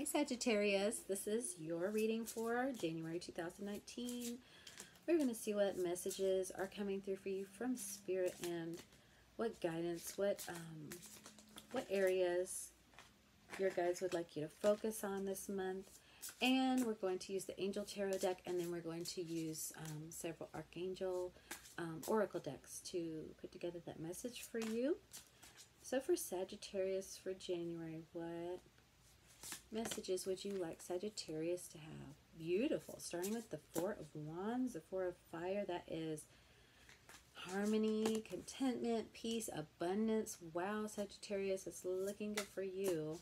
Sagittarius, this is your reading for January 2019. We're going to see what messages are coming through for you from Spirit and what guidance, what areas your guides would like you to focus on this month. And we're going to use the Angel Tarot deck, and then we're going to use several Archangel Oracle decks to put together that message for you. So for Sagittarius for January, what messages would you like Sagittarius to have? Beautiful. Starting with the Four of Wands, the Four of Fire. That is harmony, contentment, peace, abundance. Wow, Sagittarius, it's looking good for you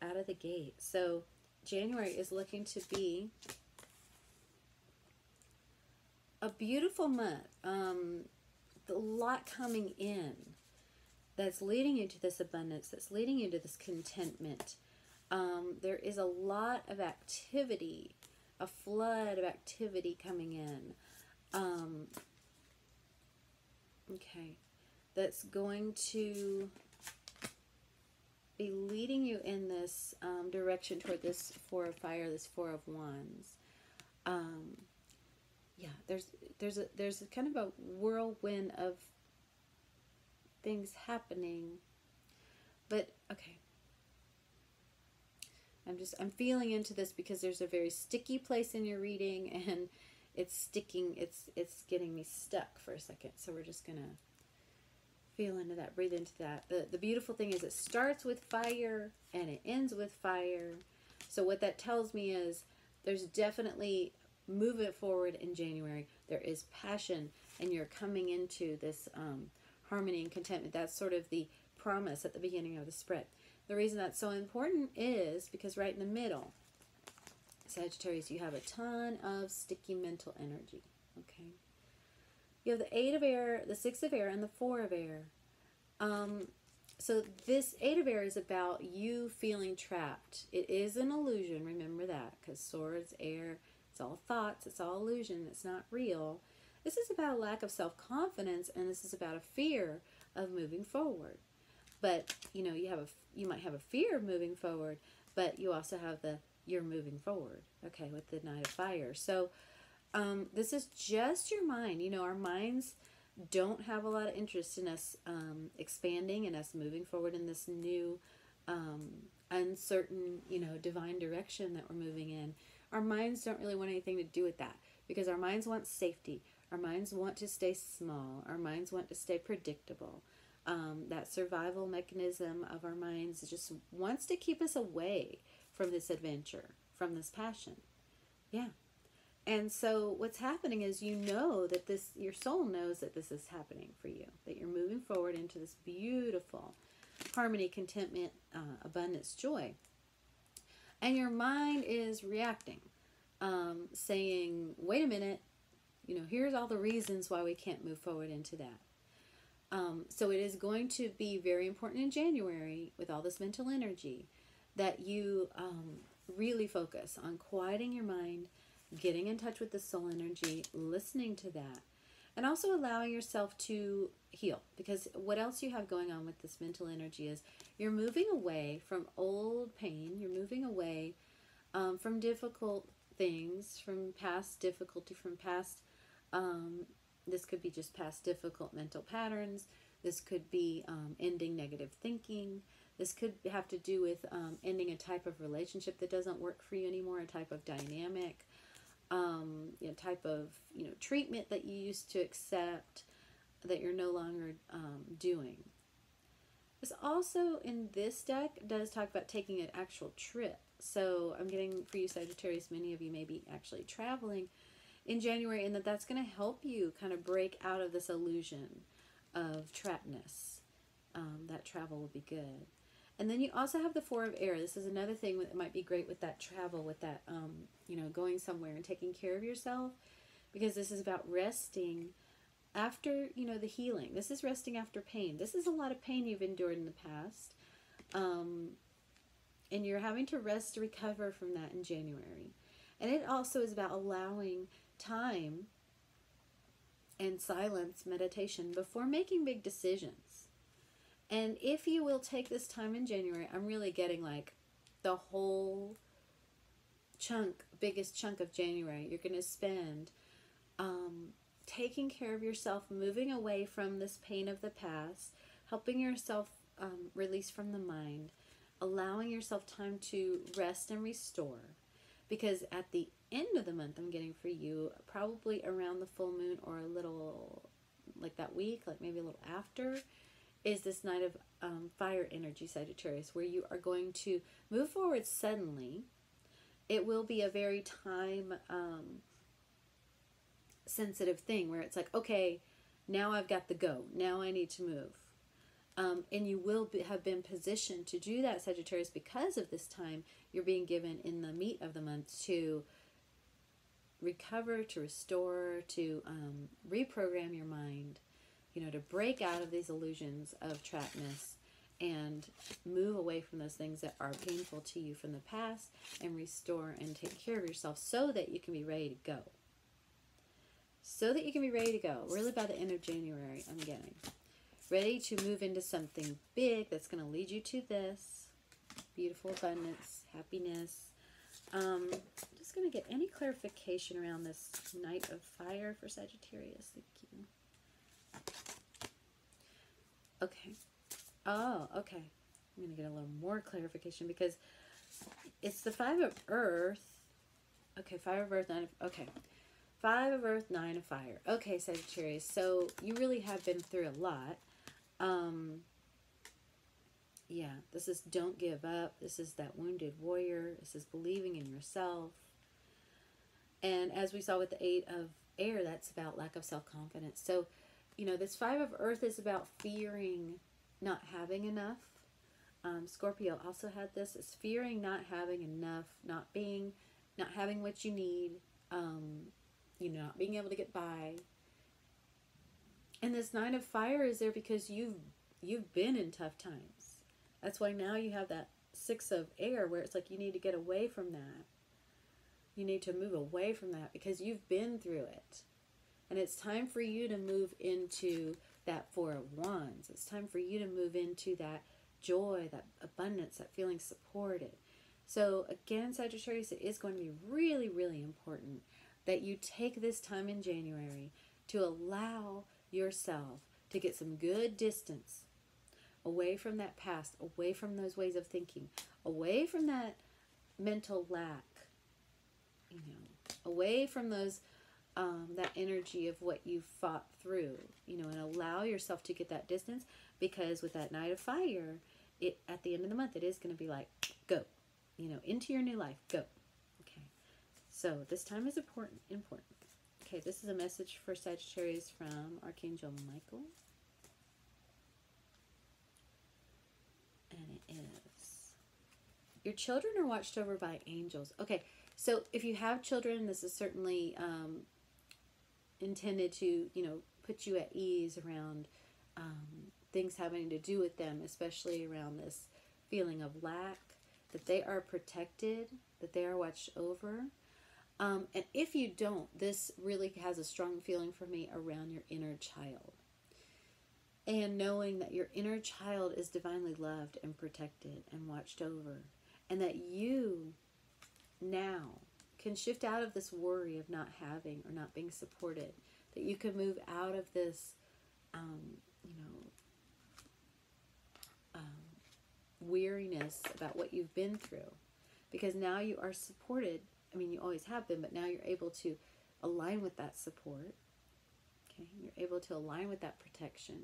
out of the gate. So January is looking to be a beautiful month. A lot coming in that's leading you to this abundance, that's leading you to this contentment. There is a lot of activity, a flood of activity coming in. Okay, that's going to be leading you in this direction toward this Four of Fire, this Four of Wands. Yeah, there's a kind of a whirlwind of things happening, but okay. I'm feeling into this because there's a very sticky place in your reading, and it's sticking, it's getting me stuck for a second. So we're just gonna feel into that, breathe into that. The beautiful thing is it starts with fire and it ends with fire. So what that tells me is there's definitely movement forward in January. There is passion, and you're coming into this harmony and contentment. That's sort of the promise at the beginning of the spread. The reason that's so important is because right in the middle, Sagittarius, you have a ton of sticky mental energy. Okay, you have the Eight of Air, the Six of Air, and the Four of Air. So this Eight of Air is about you feeling trapped. It is an illusion, remember that, because Swords, air, it's all thoughts, it's all illusion, it's not real. This is about a lack of self-confidence, and this is about a fear of moving forward. But you know, you might have a fear of moving forward, but you also have you're moving forward. Okay, with the Knight of Fire. So this is just your mind. You know, our minds don't have a lot of interest in us expanding and us moving forward in this new uncertain, divine direction that we're moving in. Our minds don't really want anything to do with that, because our minds want safety. Our minds want to stay small. Our minds want to stay predictable. That survival mechanism of our minds just wants to keep us away from this adventure, from this passion. Yeah. And so what's happening is, that your soul knows that this is happening for you, that you're moving forward into this beautiful harmony, contentment, abundance, joy. And your mind is reacting, saying, wait a minute, here's all the reasons why we can't move forward into that. So it is going to be very important in January, with all this mental energy, that you really focus on quieting your mind, getting in touch with the soul energy, listening to that, and also allowing yourself to heal. Because what else you have going on with this mental energy is you're moving away from old pain, you're moving away from difficult things, from past difficulty, from past this could be just past difficult mental patterns. This could be ending negative thinking. This could have to do with ending a type of relationship that doesn't work for you anymore, a type of dynamic, type of treatment that you used to accept that you're no longer doing. This also, in this deck, does talk about taking an actual trip. So I'm getting, for you Sagittarius, many of you may be actually traveling in January, and that's going to help you kind of break out of this illusion of trappedness. That travel will be good. And then you also have the Four of Air. This is another thing that might be great with that travel, with that, going somewhere and taking care of yourself, because this is about resting after, the healing. This is resting after pain. This is a lot of pain you've endured in the past. And you're having to rest to recover from that in January. And it also is about allowing time and silence, meditation, before making big decisions. And if you will take this time in January, I'm really getting like the whole biggest chunk of January, you're going to spend taking care of yourself, moving away from this pain of the past, helping yourself release from the mind, allowing yourself time to rest and restore. Because at the end of the month, I'm getting for you, probably around the full moon or a little, like that week, like maybe a little after, is this night of fire energy, Sagittarius, where you are going to move forward suddenly. It will be a very time sensitive thing where it's like, okay, now I've got the go. Now I need to move. And you will have been positioned to do that, Sagittarius, because of this time you're being given in the meat of the month to recover, to restore, to reprogram your mind, you know, to break out of these illusions of trappedness and move away from those things that are painful to you from the past and restore and take care of yourself so that you can be ready to go. So that you can be ready to go. Really by the end of January, I'm getting. Ready to move into something big that's going to lead you to this. Beautiful abundance, happiness. I'm just going to get any clarification around this Night of Fire for Sagittarius. Thank you. Okay. Oh, okay. I'm going to get a little more clarification because it's the Five of Earth. Okay, Five of Earth, Nine of... Okay. Five of Earth, Nine of Fire. Okay, Sagittarius. So you really have been through a lot. Yeah, this is don't give up. This is that wounded warrior. This is believing in yourself. And as we saw with the Eight of Air, that's about lack of self-confidence. So, you know, this Five of Earth is about fearing not having enough. Scorpio also had this. It's fearing not having enough, not having what you need, you know, not being able to get by. And this Nine of Fire is there because you've been in tough times. That's why now you have that Six of Air where it's like you need to get away from that. You need to move away from that because you've been through it. And it's time for you to move into that Four of Wands. It's time for you to move into that joy, that abundance, that feeling supported. So again, Sagittarius, it is going to be really, really important that you take this time in January to allow yourself to get some good distance away from that past, away from those ways of thinking, away from that mental lack, you know, away from those that energy of what you fought through, you know, and allow yourself to get that distance, because with that Night of Fire, it at the end of the month, it is going to be like, go, you know, into your new life, go. Okay, so this time is important. Okay, this is a message for Sagittarius from Archangel Michael. And it is, your children are watched over by angels. Okay, so if you have children, this is certainly intended to, you know, put you at ease around things having to do with them, especially around this feeling of lack, that they are protected, that they are watched over. And if you don't, this really has a strong feeling for me around your inner child. And knowing that your inner child is divinely loved and protected and watched over. And that you now can shift out of this worry of not having or not being supported. That you can move out of this, weariness about what you've been through. Because now you are supported. I mean, you always have been, but now you're able to align with that support. Okay, you're able to align with that protection.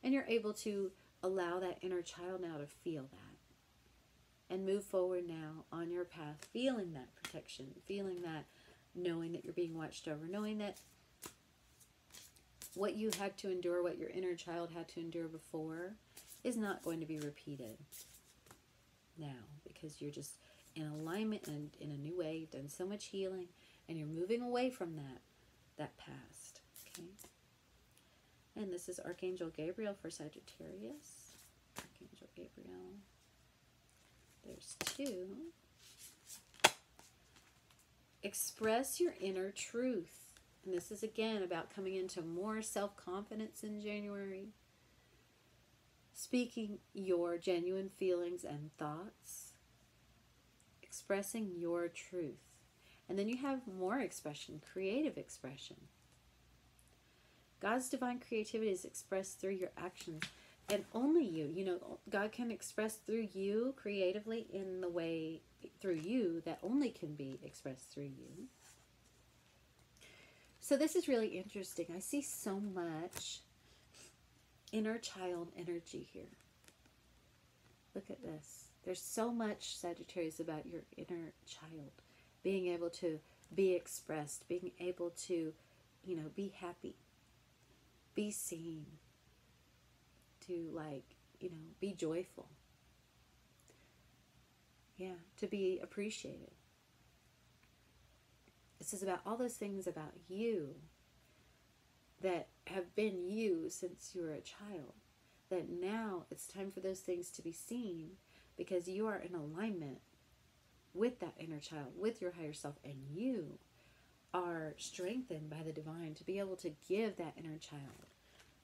And you're able to allow that inner child now to feel that. And move forward now on your path, feeling that protection, feeling that, knowing that you're being watched over, knowing that what you had to endure, what your inner child had to endure before, is not going to be repeated now, because you're just in alignment and in a new way. You've done so much healing, and you're moving away from that past. Okay. And this is Archangel Gabriel for Sagittarius. Archangel Gabriel. There's two. Express your inner truth. And this is again about coming into more self-confidence in January. Speaking your genuine feelings and thoughts. expressing your truth. And then you have more expression, creative expression. God's divine creativity is expressed through your actions. And only you, you know, God can express through you creatively in the way through you that only can be expressed through you. So this is really interesting. I see so much inner child energy here. Look at this. There's so much, Sagittarius, about your inner child. Being able to be expressed, being able to, you know, be happy, be seen, to, like, you know, be joyful. Yeah, to be appreciated. This is about all those things about you that have been you since you were a child. That now it's time for those things to be seen because you are in alignment with that inner child, with your higher self, and you are strengthened by the divine to be able to give that inner child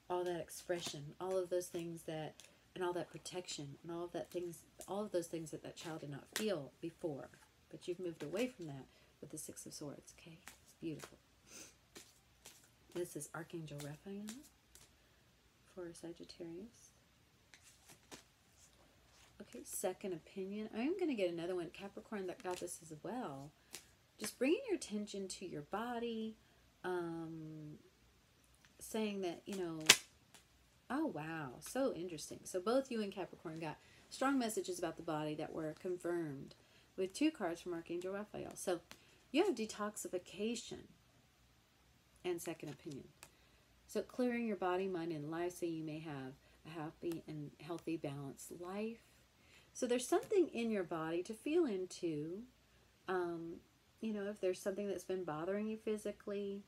all that expression, all of those things that, and all that protection, and all of that things, all of those things that that child did not feel before. But you've moved away from that with the Six of Swords. Okay, it's beautiful. This is Archangel Raphael for Sagittarius. Okay, second opinion. I'm going to get another one. Capricorn that got this as well. Just bringing your attention to your body. Saying that, you know, oh wow, so interesting. So both you and Capricorn got strong messages about the body that were confirmed with 2 cards from Archangel Raphael. So you have detoxification and second opinion. So clearing your body, mind, and life so you may have a happy and healthy, balanced life. So there's something in your body to feel into. You know, if there's something that's been bothering you physically,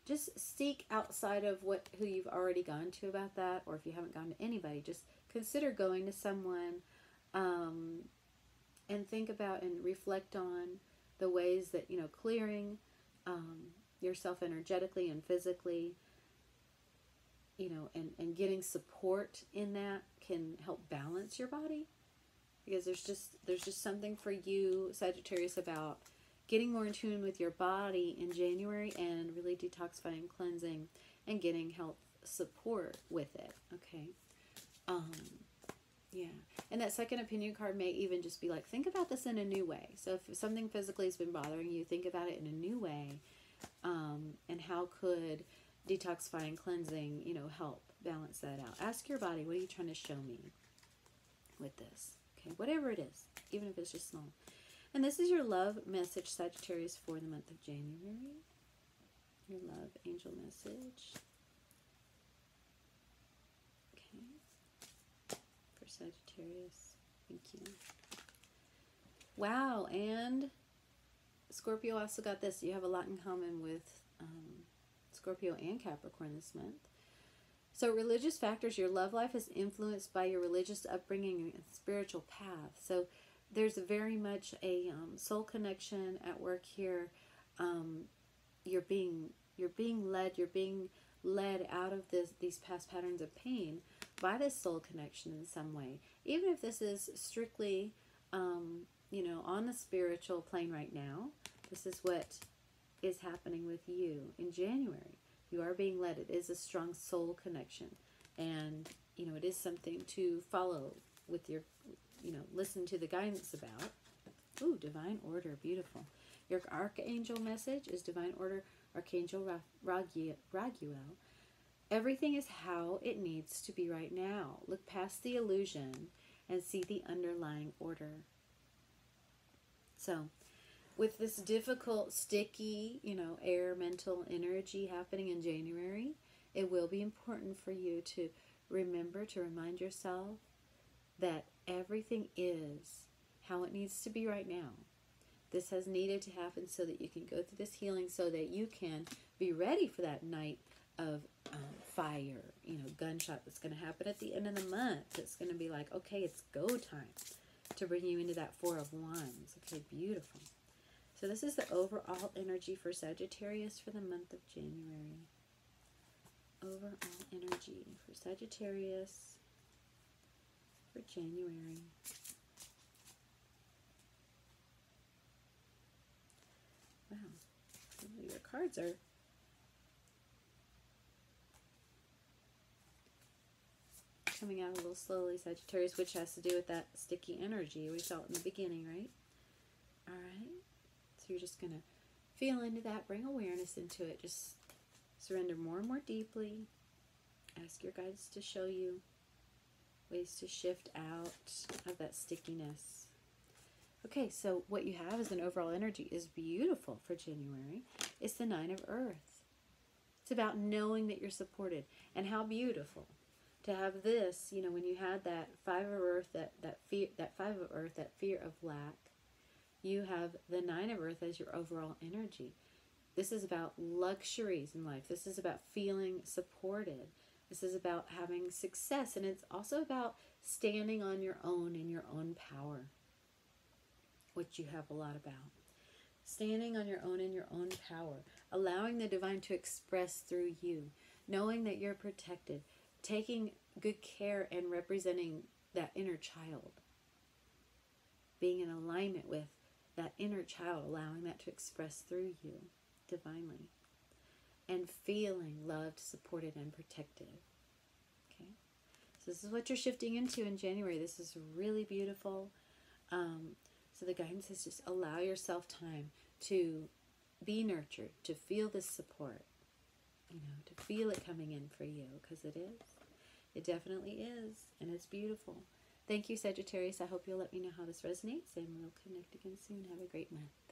just seek outside of who you've already gone to about that, or if you haven't gone to anybody, just consider going to someone and think about and reflect on the ways that, you know, clearing yourself energetically and physically, you know, and getting support in that can help balance your body. Because there's just something for you, Sagittarius, about getting more in tune with your body in January and really detoxifying, cleansing, and getting health support with it. Okay. Yeah. And that second opinion card may even just be like, think about this in a new way. So if something physically has been bothering you, think about it in a new way. And how could detoxifying, cleansing, you know, help balance that out? Ask your body, what are you trying to show me with this? Okay. Whatever it is, even if it's just small. And this is your love message, Sagittarius, for the month of January. Your love angel message. Okay. For Sagittarius. Thank you. Wow. And Scorpio also got this. You have a lot in common with Scorpio and Capricorn this month. So religious factors. Your love life is influenced by your religious upbringing and spiritual path. So there's very much a soul connection at work here. You're being led out of these past patterns of pain by this soul connection in some way. Even if this is strictly, you know, on the spiritual plane right now, this is what is happening with you in January. You are being led. It is a strong soul connection, and you know, it is something to follow with your, you know, listen to the guidance about. Ooh, divine order, beautiful. Your archangel message is divine order, Archangel Raguel. Everything is how it needs to be right now. Look past the illusion and see the underlying order. So, with this difficult, sticky, you know, air mental energy happening in January, it will be important for you to remember, to remind yourself that everything is how it needs to be right now. This has needed to happen so that you can go through this healing, so that you can be ready for that night of fire, you know, gunshot that's going to happen at the end of the month. It's going to be like, okay, it's go time to bring you into that Four of Wands. Okay, beautiful. So this is the overall energy for Sagittarius for the month of January. Overall energy for Sagittarius for January. cards are coming out a little slowly, Sagittarius, which has to do with that sticky energy we felt in the beginning, right? All right. So you're just going to feel into that, bring awareness into it, just surrender more and more deeply. Ask your guides to show you ways to shift out of that stickiness. Okay, so what you have as an overall energy is beautiful for January. It's the Nine of Earth. It's about knowing that you're supported. And how beautiful to have this, you know, when you had that Five of Earth, that fear of lack, you have the Nine of Earth as your overall energy. This is about luxuries in life. This is about feeling supported. This is about having success. And it's also about standing on your own in your own power, which you have a lot about. Standing on your own in your own power. Allowing the divine to express through you. Knowing that you're protected. Taking good care and representing that inner child. Being in alignment with that inner child. Allowing that to express through you divinely. And feeling loved, supported, and protected. Okay? So this is what you're shifting into in January. This is really beautiful. So the guidance is just allow yourself time to be nurtured, to feel this support, you know, to feel it coming in for you, because it is. It definitely is, and it's beautiful. Thank you, Sagittarius. I hope you'll let me know how this resonates, and we'll connect again soon. Have a great month.